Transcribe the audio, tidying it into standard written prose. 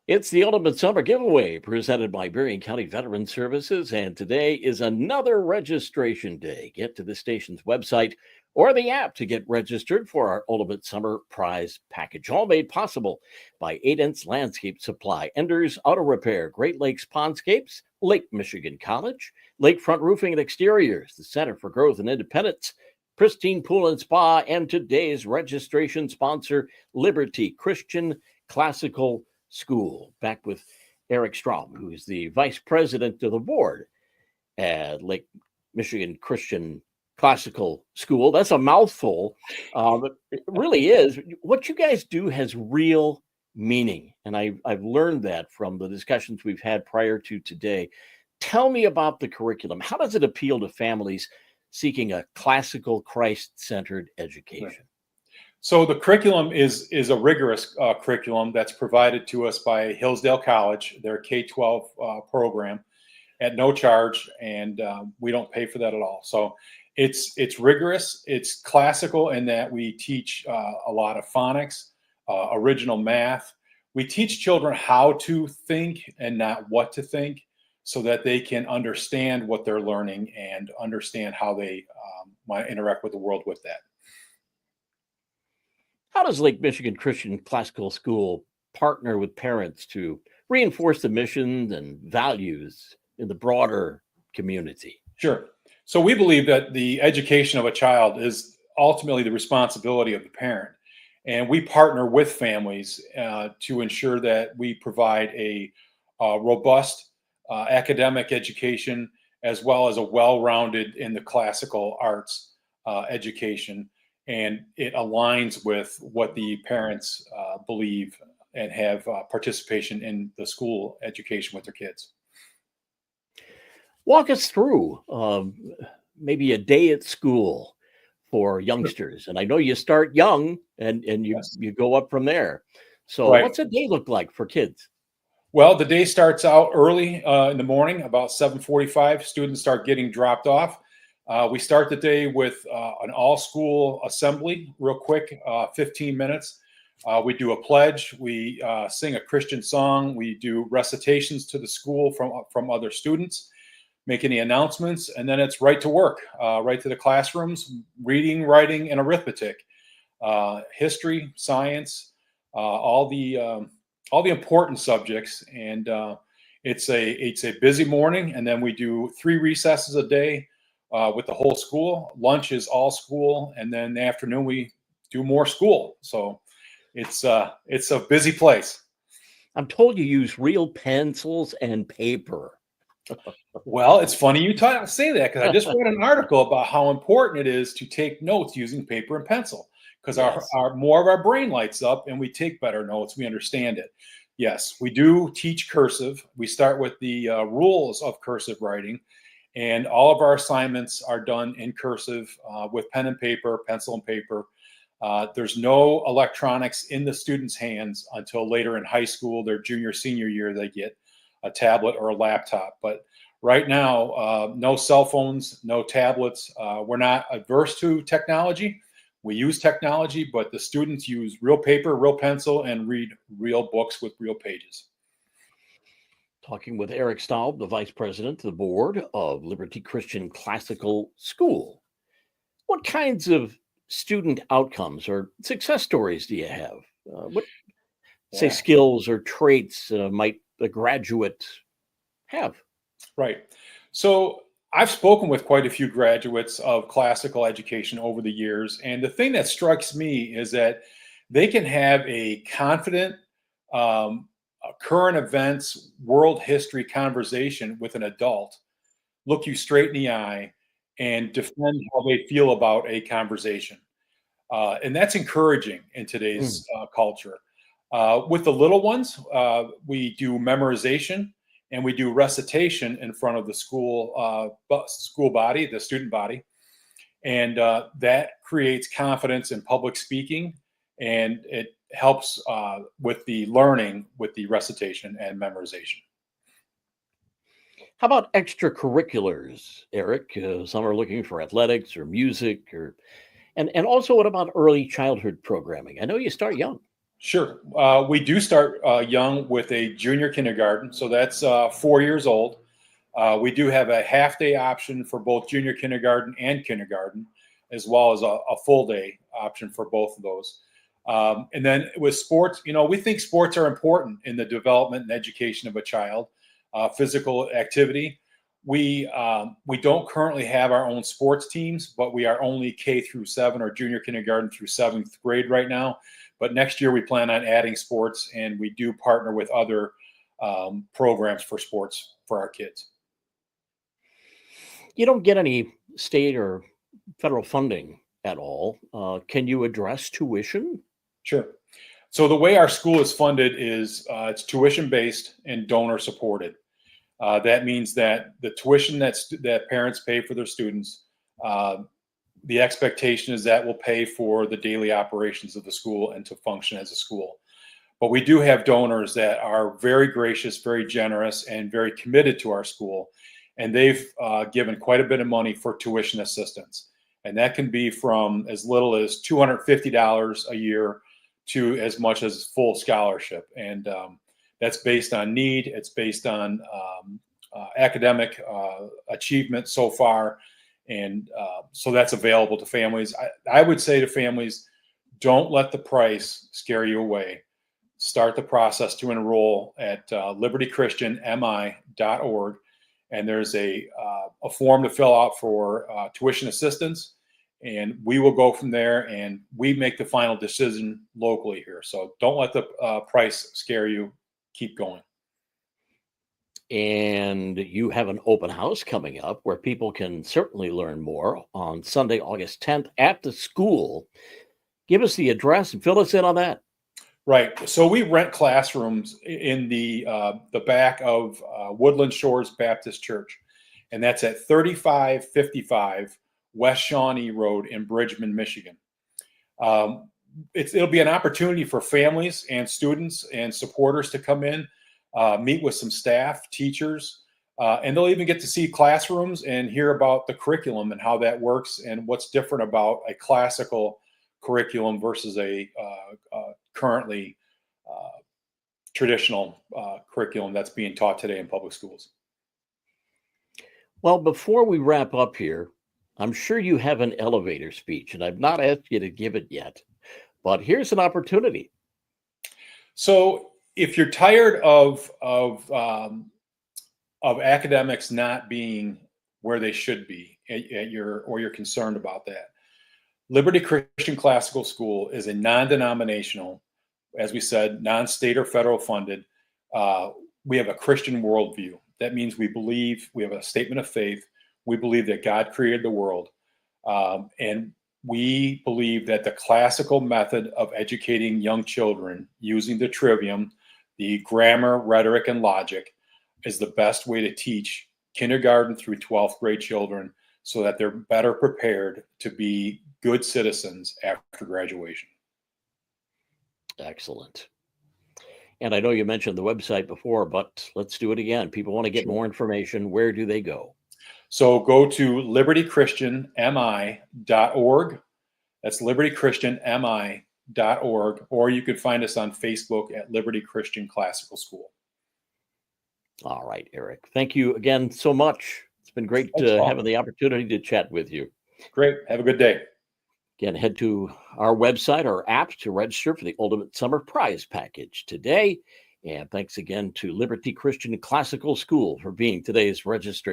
It's the Ultimate Summer Giveaway presented by Berrien County Veteran Services, and today is another registration day. Get to the station's website or the app to get registered for our Ultimate Summer Prize Package, all made possible by 8-Inch Landscape Supply, Enders Auto Repair, Great Lakes Pondscapes, Lake Michigan College, Lakefront Roofing and Exteriors, the Center for Growth and Independence, Pristine Pool and Spa, and today's registration sponsor, Liberty Christian Classical School. Back with Eric Stoub, who is the vice president of the board at Lake Michigan Christian Classical School. That's a mouthful, but it really is. What you guys do has real meaning, and I've learned that from the discussions we've had prior to today. Tell me about the curriculum. How does it appeal to families seeking a classical, Christ-centered education? Right. So the curriculum is a rigorous curriculum that's provided to us by Hillsdale College, their K-12 program, at no charge, and we don't pay for that at all. So it's rigorous. It's classical in that we teach a lot of phonics, original math. We teach children how to think and not what to think, so that they can understand what they're learning and understand how they might interact with the world with that. How does Lake Michigan Christian Classical School partner with parents to reinforce the mission and values in the broader community? Sure. So we believe that the education of a child is ultimately the responsibility of the parent. And we partner with families to ensure that we provide a robust academic education, as well as a well-rounded in the classical arts education. And it aligns with what the parents believe and have participation in the school education with their kids. Walk us through maybe a day at school for youngsters. And I know you start young and Yes. you go up from there. So Right. what's a day look like for kids? Well, the day starts out early in the morning, about 7:45. Students start getting dropped off. We start the day with an all-school assembly, real quick, 15 minutes. We do a pledge. We sing a Christian song. We do recitations to the school from other students, make any announcements, and then it's right to work, right to the classrooms, reading, writing, and arithmetic, history, science, all the important subjects. And it's a busy morning, and then we do 3 recesses a day with the whole school. Lunch is all school, and then in the afternoon we do more school. So it's a busy place. I'm told you use real pencils and paper. Well, it's funny you say that, because I just read an article about how important it is to take notes using paper and pencil, because Yes. our more of our brain lights up and we take better notes. We understand it. Yes, we do teach cursive. We start with the rules of cursive writing, and all of our assignments are done in cursive with pen and paper, pencil and paper. There's no electronics in the students' hands until later in high school. Their junior, senior year, they get a tablet or a laptop. But right now, no cell phones, no tablets. We're not adverse to technology. We use technology, but the students use real paper, real pencil, and read real books with real pages. Talking with Eric Stoub, the vice president of the board of Liberty Christian Classical School. What kinds of student outcomes or success stories do you have? What say Yeah. skills or traits might a graduate have? Right. So I've spoken with quite a few graduates of classical education over the years. And the thing that strikes me is that they can have a confident, current events, world history conversation with an adult, look you straight in the eye, and defend how they feel about a conversation. And that's encouraging in today's culture. With the little ones, we do memorization and we do recitation in front of the school body, the student body, and that creates confidence in public speaking, and it helps with the learning with the recitation and memorization. How about extracurriculars, Eric? Some are looking for athletics or music, or and also what about early childhood programming? I know you start young. Sure. We do start young with a junior kindergarten, so that's 4 years old. We do have a half day option for both junior kindergarten and kindergarten, as well as a full day option for both of those. And then with sports, we think sports are important in the development and education of a child. Physical activity. We don't currently have our own sports teams, but we are only K-7 or junior kindergarten through 7th grade right now. But next year we plan on adding sports, and we do partner with other programs for sports for our kids. You don't get any state or federal funding at all. Can you address tuition? Sure. So the way our school is funded is it's tuition based and donor supported. That means that the tuition that parents pay for their students, the expectation is that will pay for the daily operations of the school and to function as a school. But we do have donors that are very gracious, very generous, and very committed to our school. And they've given quite a bit of money for tuition assistance. And that can be from as little as $250 a year to as much as full scholarship. And that's based on need. It's based on academic achievement so far. And so that's available to families. I would say to families, don't let the price scare you away. Start the process to enroll at libertychristianmi.org. And there's a form to fill out for tuition assistance. And we will go from there, and we make the final decision locally here. So don't let the price scare you. Keep going. And you have an open house coming up where people can certainly learn more on Sunday, August 10th at the school. Give us the address and fill us in on that. Right. So we rent classrooms in the back of Woodland Shores Baptist Church, and that's at 3555 West Shawnee Road in Bridgman, Michigan. It'll be an opportunity for families and students and supporters to come in, meet with some staff, teachers, and they'll even get to see classrooms and hear about the curriculum and how that works and what's different about a classical curriculum versus a currently traditional curriculum that's being taught today in public schools. Well, before we wrap up here, I'm sure you have an elevator speech, and I've not asked you to give it yet, but here's an opportunity. So if you're tired of academics not being where they should be or you're concerned about that, Liberty Christian Classical School is a non-denominational, as we said, non-state or federal funded. We have a Christian worldview. That means we have a statement of faith. We believe that God created the world. And we believe that the classical method of educating young children using the trivium, the grammar, rhetoric, and logic is the best way to teach kindergarten through 12th grade children so that they're better prepared to be good citizens after graduation. Excellent. And I know you mentioned the website before, but let's do it again. People want to get more information. Where do they go? So go to libertychristianmi.org. That's libertychristianmi.org. Or you could find us on Facebook at Liberty Christian Classical School. All right, Eric. Thank you again so much. It's been great having the opportunity to chat with you. Great. Have a good day. Again, head to our website or app to register for the Ultimate Summer Prize Package today. And thanks again to Liberty Christian Classical School for being today's registration.